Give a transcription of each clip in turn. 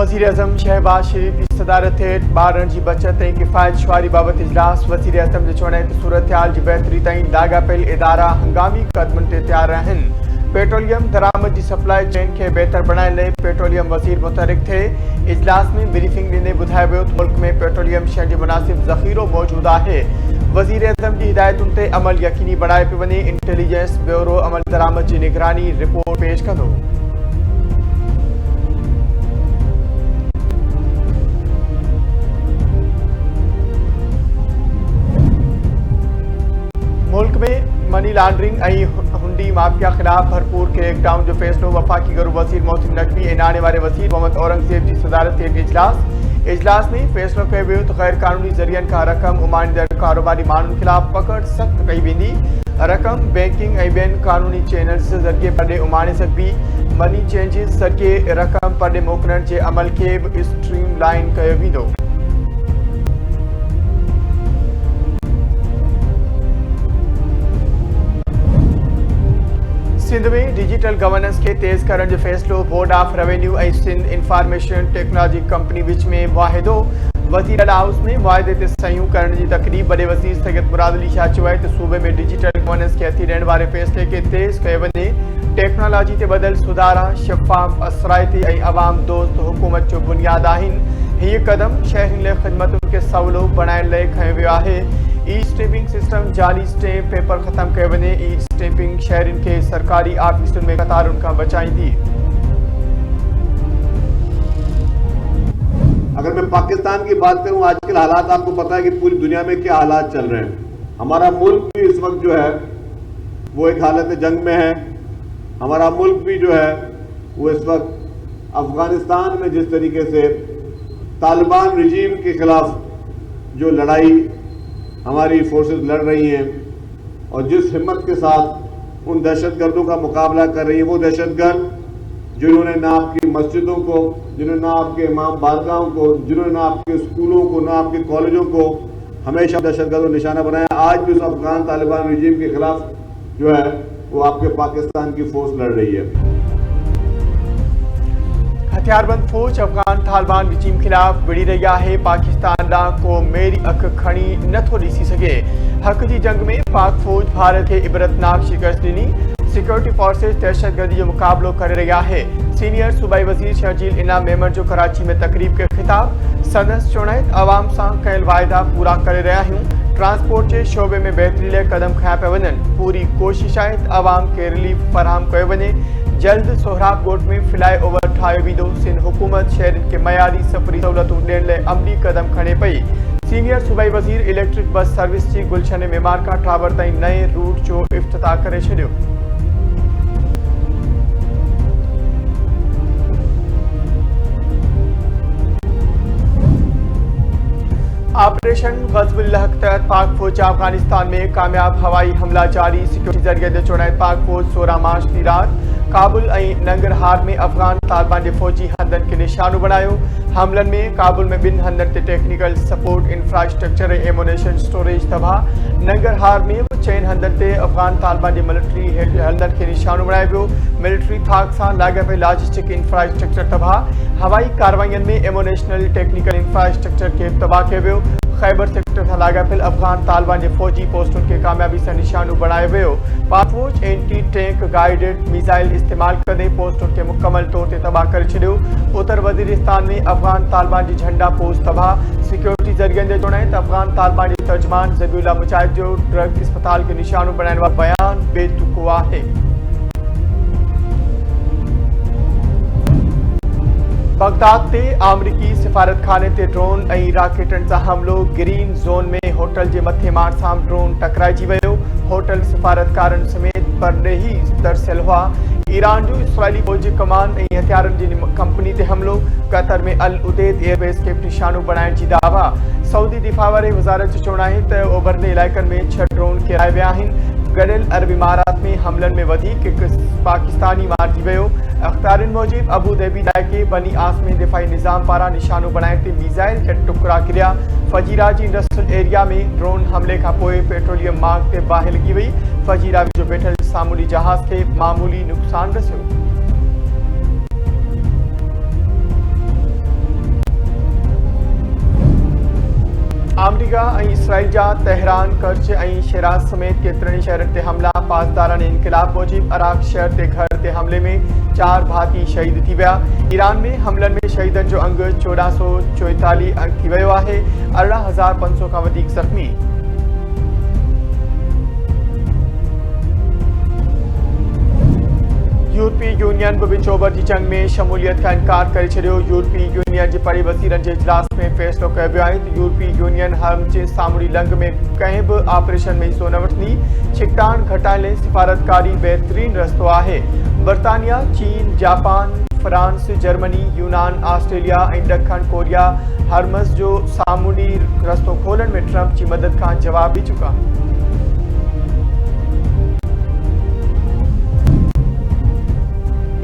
वज़ीर-ए-आज़म शहबाज शरीफ की सदारत हेठ ॿारनि जी बचत ऐं किफ़ायत शुमारी बाबति इजलास। वज़ीर-ए-आज़म जो चवण त सूरत-हाल जी बहितरी ताईं लाॻापियल इदारा हंगामी क़दमनि ते तयार आहिनि। पेट्रोलियम दरामद जी सप्लाई चेन खे बहितर बणाइण लाइ पेट्रोलियम वज़ीर मुतहरिक थिए। इजलास में ब्रीफिंग ॾींदे ॿुधायो वियो त मुल्क में पेट्रोलियम शयुनि जो मुनासिब ज़ख़ीरो मौजूदु आहे। वज़ीर-ए-आज़म जी हिदायतुनि ते अमल यकीनी बणाए पियो वञे। इंटेलिजेंस ब्यूरो अमल दरामद जी निगरानी रिपोर्ट पेश कंदो। मुल्क में मनी लॉन्ड्रिंग ऐं हुंडी माफिया ख़िलाफ़ भरपूर क्रैकडाउन जो फ़ैसिलो। वफ़ाक़ी घरू वज़ीर मोहसिन नक़वी ऐं नाणे वारे वज़ीर मोहम्मद औरंगज़ेब जी सदारत हेठि इजलास में फ़ैसिलो कयो वियो त ग़ैर क़ानूनी ज़रियनि खां रक़म उमानींदड़ कारोबारी माण्हुनि ख़िलाफ़ पकड़ सख़्त कई वेंदी। रक़म बैंकिंग ऐं ॿियनि क़ानूनी चैनल्स ज़रिए परॾे उमाणे सघिबी। मनी चेंजिस ज़रिए रक़म परॾे मोकिलण जे अमल खे बि स्ट्रीमलाइन कयो वेंदो। सिंध में डिजिटल गवर्नेंस के तेज़ करण जो फ़ैसिलो। बोर्ड ऑफ रेवेन्यू ऐं सिंध इंफॉर्मेशन टेक्नोलॉजी कंपनी विच में मुआहिदो। वज़ीर हाउस में मुआहिदे ते सहियूं करण जी तक़रीब। वॾे वज़ीर सैयद मुराद अली शाह चयो आहे त सूबे में डिजिटल गवर्नेंस खे हथी ॾियण वारे फ़ैसिले खे तेज़ कयो वञे। टेक्नोलॉजी ते ॿधल सुधारा शफ़ाफ़ असराइती ऐं अवाम दोस्त हुकूमत जो बुनियादु आहिनि। हीअ क़दम शहरियुनि लाइ ख़िदमतुनि खे सवलो बणाइण लाइ खंयो वियो आहे। ई स्टैंपिंग सिस्टम जाली स्टैंप पेपर ख़त्म कयो वञे। ई स्टैंपिंग शहरियुनि खे सरकारी ऑफिसुनि में क़तारुनि खां बचाईंदी। अगर मैं पाकिस्तान की बात करूं, आजकल हालात आपको पता है कि पूरी दुनिया में क्या हालात चल रहे हैं। हमारा मुल्क भी इस वक्त जो है वो एक हालत जंग में है। हमारा मुल्क भी जो है वो इस वक्त अफगानिस्तान में जिस तरीके से तालिबान रिजीम के खिलाफ जो लड़ाई हमारी फोर्सेस लड़ रही हैं और जिस हिम्मत के साथ उन दहशतगर्दों का मुकाबला कर रही है, वो दहशतगर्द जिन्होंने ना आपकी मस्जिदों को, जिन्होंने ना आपके इमाम बारगाहों को, जिन्होंने ना आपके स्कूलों को, ना आपके कॉलेजों को हमेशा दहशतगर्दों निशाना बनाया, आज भी उस अफगान तालिबान रिजीम के खिलाफ जो है वो आपके पाकिस्तान की फोर्स लड़ रही है। हथियारबंद फौज अफगान तालिबान रिजीम खिलाफ विड़ी रही है। पाकिस्तान ॾांहुं को मेरी अख खणी नथो ॾिसी सघे। हक़ जी जंग में पाक फौज भारत खे इबरतनाक शिकस्त ॾिनी। सिक्योरिटी फोर्सेस दहशतगर्दी जो मुक़ाबलो करे रही है। सीनियर सूबाई वज़ीर शर्जील इनाम मेमन जो कराची में तकरीब के खिताब। संदसि चवण आहे त अवाम सां कयल वाइदा पूरा करे रहिया आहियूं। ट्रांसपोर्ट के शोबे में बेहतरी लाइ कदम खया पिया वञनि। पूरी कोशिश आहे त अवाम खे रिलीफ फराहम कयो वञे। जल्द सोहराब ॻोठ में फ्लाई ओवर ठाहियो वेंदो। सिंध हुकूमत शहरियुनि खे मयारी सफ़री सहूलियतूं ॾियण लाइ अमली कदम खणे पई। सीनियर सूबाई वज़ीर इलेक्ट्रिक बस सर्विस जी गुलशन मेमार खां ठावर ताईं नए रूट जो इफ्तिताह करे छॾियो। ऑपरेशन ग़ज़बुल लहक़ तहत पाक फौज अफगानिस्तान में कामयाब हवाई हमला जारी। सिक्योरिटी ज़रिए जो चवण आहे पाक फौज 16 मार्च की रात काबुल ऐं नंगरहार में अफगान तालिबान के फौजी हंधनि के निशानो बनायो। हमलन में काबुल में 2 हंधनि ते टेक्निकल सपोर्ट इंफ्रास्ट्रक्चर ऐं एमुनेशन स्टोरेज तबाह। नंगरहार में 4 हंधनि ते अफगान तालिबान के मिलिट्री हंधनि के निशानो बनायो वियो। मिलिट्री थाक सां लाॻापियल लॉजिस्टिक इंफ्रास्ट्रक्चर तबाह। हवाई कार्रवाईअनि में एमुनेशनल टेक्निकल इंफ्रास्ट्रक्चर के तबाह कयो वियो। खैबर सेक्टर सां लाॻापियल अफगान तालिबान के फौजी पोस्टुनि के कामयाबी सां निशानो बणायो वियो। पाक फौज एंटी टैंक गाइडेड मिसाइल इस्तेमाल कंदे पोस्टुनि के मुकमल तौर ते तबाह करे छॾियो। उत्तर वज़ीरिस्तान में अफगान तालिबान जी झंडा पोस्ट तबाह। सिक्योरिटी ज़रिए जो चवण आहे त अफगान तालिबान जे तर्जमान ज़बीउल्लाह मुजाहिद जो ड्रग इस्पताल के निशानो बणाइण वारो बयान बेतुको आहे। बगदाद ते अमरीकी सिफारतखाने ते ड्रोन ऐं राकेटनि सां हमलो। ग्रीन ज़ोन में होटल जे मथे मार सां ड्रोन टकराइजी वियो। होटल सिफारतकारनि समेत परॾेही तरसियल हुआ। ईरान जो इसराइली फौजी कमान ऐं हथियारनि जी कंपनी ते हमलो। कतर में अल उदेद एयरबेस खे निशानो बणाइण जी दावा। सऊदी दिफ़ा वारे वज़ारत जो चवण आहे त ओभरदे इलाइक़नि में 6 ड्रोन किराए विया आहिनि। गॾियल अरब इमारात में हमलनि में वधीक हिकु पाकिस्तानी मारिजी वियो। अख़बारनि मूजिब अबू धाबी इलाइक़े बनी आसमी दिफ़ाई निज़ाम पारां निशानो बणाइण ते मिसाइल जा टुकड़ा किरिया। फजीरा जी इंडस्ट्रियल एरिया में ड्रोन हमले खां पोइ पेट्रोलियम मार्ग ते बाहि लॻी वई। फजीरा जो वेठल सामूंडी जहाज़ खे मामूली नुक़सान रसियो। अमेरिका ऐं इसराइल जा तेहरान, कर्च ऐं शिराज समेत केतिरनि शहरनि ते हमला। पासदारान इनक़िलाब मूजिब इराक शहर ते घर ते हमले में 4 भाती शहीद थी विया। ईरान में हमलनि में शहीदनि जो अंग 1444 थी वियो आहे। 18,500 खां वधीक ज़ख़्मी। यूरोपीय यूनियन बि विचोबर जी जंग में शमूलियत का इनकार करे छॾियो। यूरोपीय यूनियन जे बड़े वज़ीरनि जे इजलास में फ़ैसिलो कयो वियो आहे त यूरोपीय यूनियन हम जे सामूंडी लंघ में कंहिं बि ऑपरेशन में हिसो न वठंदी। छिकटाण घटाइण लाइ सिफ़ारतकारी बहितरीन रस्तो आहे। बर्तानिया, चीन, जापान, फ्रांस, जर्मनी, यूनान, ऑस्ट्रेलिया ऐं ॾखण कोरिया हरमज़ जो सामूंडी रस्तो खोलण में ट्रंप जी मदद खां जवाब ॾेई चुका।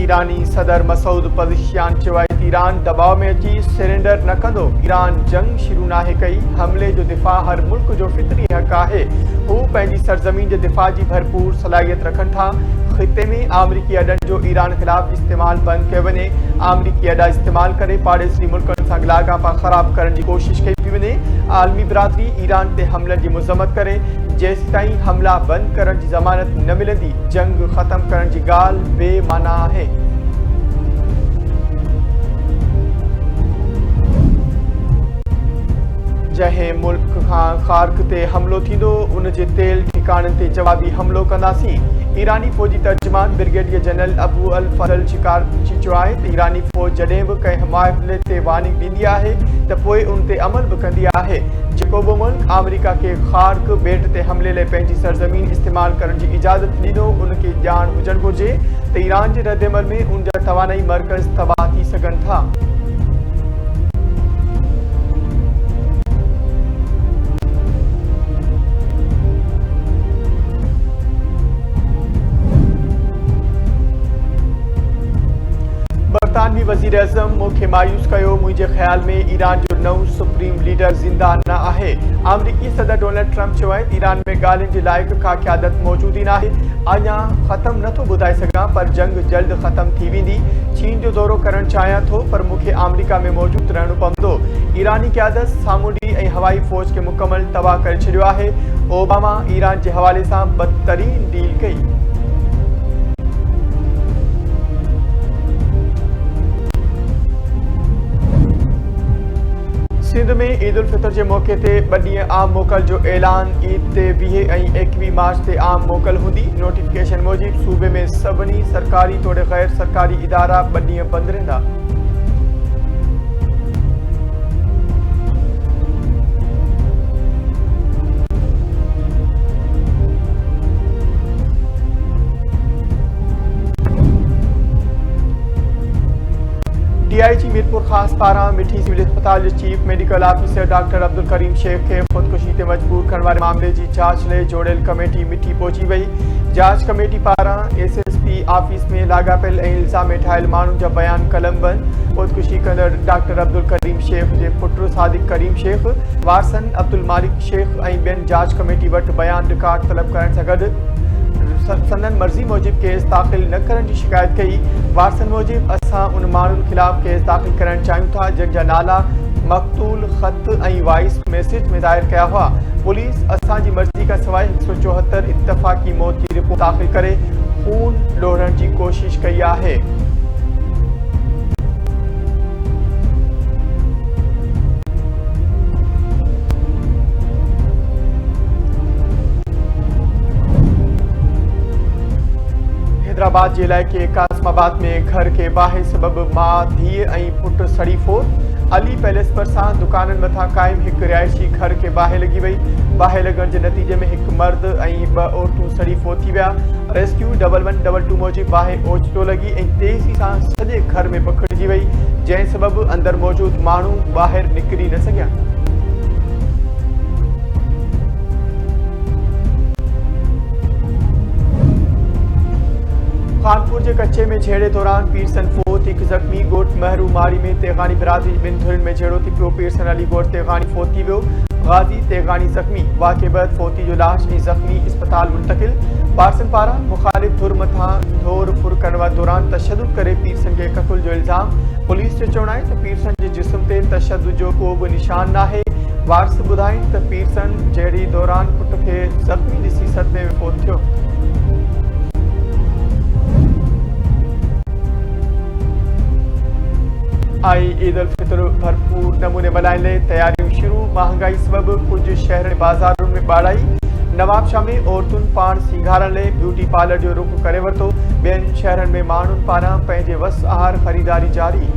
ईरानी सदर मसूद पज़ेशियान चयो आहे त ईरान दबाव में अची सरेंडर न कंदो। ईरान जंग शुरू नाहे कई। हमले जो दिफ़ा हर मुल्क जो फितरी हक़ आहे। हू पंहिंजी सरज़मीन जे दिफ़ा जी भरपूर सलाहियत रखनि था। ख़िते में आमरीकी अॾनि जो ईरान ख़िलाफ़ इस्तेमालु बंदि कयो वञे। आमरीकी अॾा इस्तेमालु करे पाड़ेसरी मुल्कनि सां लाॻापा ख़राब करण जी कोशिश कई पई वञे। आलमी बिरादरी ईरान ते हमलनि जी मज़म्मत करे। जेसिताईं हमला बंदि करण जी ज़मानत न मिलंदी, जंग ख़त्म करण जी ॻाल्हि बेमाना आहे। जंहिं मुल्क खां ख़ार्क ते हमलो थींदो, उन जे तेल ठिकाणनि ते जवाबी हमलो कंदासीं। ईरानी फ़ौजी तर्जुमान ब्रिगेडियर जनरल अबू अल फज़ल शिकारची चयो आहे त ईरानी फ़ौज जॾहिं बि कंहिं मामले ते वार्निंग ॾींदी आहे त पोइ उन ते अमल बि कंदी आहे। जेको बि मुल्क अमेरिका खे ख़ार्क ॿेट ते हमले लाइ पंहिंजी सरज़मीन इस्तेमालु करण जी इजाज़त ॾींदो, उनखे ॼाण हुजणु घुरिजे त ईरान जे रद्दमल में उन जा तवानाई मर्कज़ तबाह थी सघनि था। बरतानवी वज़ीर अज़म मूंखे मायूस कयो। मुंहिंजे ख़्याल में ईरान जो नओं सुप्रीम लीडर ज़िंदा न आहे। अमरीकी सदर डोनाल्ड ट्रंप चयो आहे त ईरान में ॻाल्हियुनि जे लाइक़ का क़यादत मौजूद ई न आहे। अञा ख़त्म नथो ॿुधाए सघां, पर जंग जल्द ख़त्म थी वेंदी। चीन जो दौरो करणु चाहियां थो, पर मूंखे अमरीका में मौजूदु रहणो पवंदो। ईरानी क़यादत सामूंडी ऐं हवाई फ़ौज खे मुकमल तबाह करे छॾियो आहे। ओबामा ईरान जे हवाले सां बदतरीन डील कई। सिंध में ईद उल फितर जे मौक़े ते 2 ॾींहं आम मोकल जो ऐलान। ईद ते 20 ऐं 21 मार्च ते आम मोकल हूंदी। नोटिफिकेशन मूजिब सूबे में सभिनी सरकारी तोड़े गैर सरकारी इदारा 2 ॾींहं बंदि रहंदा। DIG मीरपुर ख़ास पारां मिठी सिविल अस्पताल जे chief medical officer doctor Abdul Karim Shaikh खे ख़ुदकुशी ते मजबूर करण वारे मामले जी जांच लाइ जोड़ियल कमेटी मिठी पहुची वई। जांच कमेटी पारां SSP ऑफिस में लाॻापियल ऐं इल्ज़ाम हेठायल माण्हुनि जा बयान कलमबंद। ख़ुदकुशी कंदड़ डॉक्टर अब्दुल करीम शेख जे पुट सादिक करीम शेख, वारसन अब्दुल मालिक शेख ऐं ॿियनि जांच कमेटी वटि बयान रिकॉर्ड तलब करण सां गॾु संदन मर्ज़ी मूजिब केस दाख़िल न करण जी शिकायत कई। वारसन मूजिब असां उन माण्हुनि ख़िलाफ़ केस दाख़िल करणु चाहियूं था जिन जा नाला मक़तूल ख़त ऐं वॉइस मैसेज में ज़ाहिर कया हुआ। पुलिस असांजी मर्ज़ी खां सवाइ 174 इत्तफ़ाक़ी मौत जी रिपोर्ट दाख़िल करे खून ॾोहण जी कोशिश कई आहे। हैदराबाद जे इलाइक़े कासिमाबाद में घर के बाहि सबब मां, धीउ ऐं पुट सड़ी फोत। अली पैलेस भरिसां दुकाननि मथां क़ाइम हिकु रिहायशी घर के बाहि लॻी वई। बाहि लॻण जे नतीजे में हिकु मर्द ऐं 2 औरतूं सड़ी फोत थी विया। रेस्क्यू 1122 मूजिब बाहि ओचितो लॻी ऐं तेज़ी सां सॼे घर में पखिड़िजी वई, जंहिं सबबु अंदरि मौजूदु माण्हू ॿाहिरि निकिरी न सघिया। कानपुर के कच्चे में झेड़े दौरान पीरसन फोत, एक जख्मी। गोट महरू मारी में तेगानी बिरादरी बिन धुरन में झेड़ो थी पियो। पीरसन अली गोट तेगानी फोत थी वियो। गाजी तेगानी जख्मी। वाक़े बैदि फोती जो लाश ऐं जख्मी अस्पताल मुंतकिल। वारसन पारां मुखालिफ धुर मथां धोर फुर करण दौरान तशद्दुद करे पीरसन के क़त्ल जो इल्ज़ाम। पुलिस जो चवणु आहे त पीरसन जे जिस्म ते तशद्दुद जो को बि निशान नाहे। वारस ॿुधाईं त पीरसन जहिड़ी दौरान पुट खे ज़ख़्मी ॾिसी सदमे में फोत थियो। ईद उल फितर भरपूर नमूने मल्हाइण लाइ तयारियूं शुरू। महांगाई सबबि कुछ शहर बाज़ारुनि में ॿाड़ाई। नवाबशाह में औरतुनि पाण सींगारण लाइ ब्यूटी पार्लर जो रुख करे वरितो। ॿियनि शहरनि में माण्हुनि पारां पंहिंजे वस आहार ख़रीदारी जारी।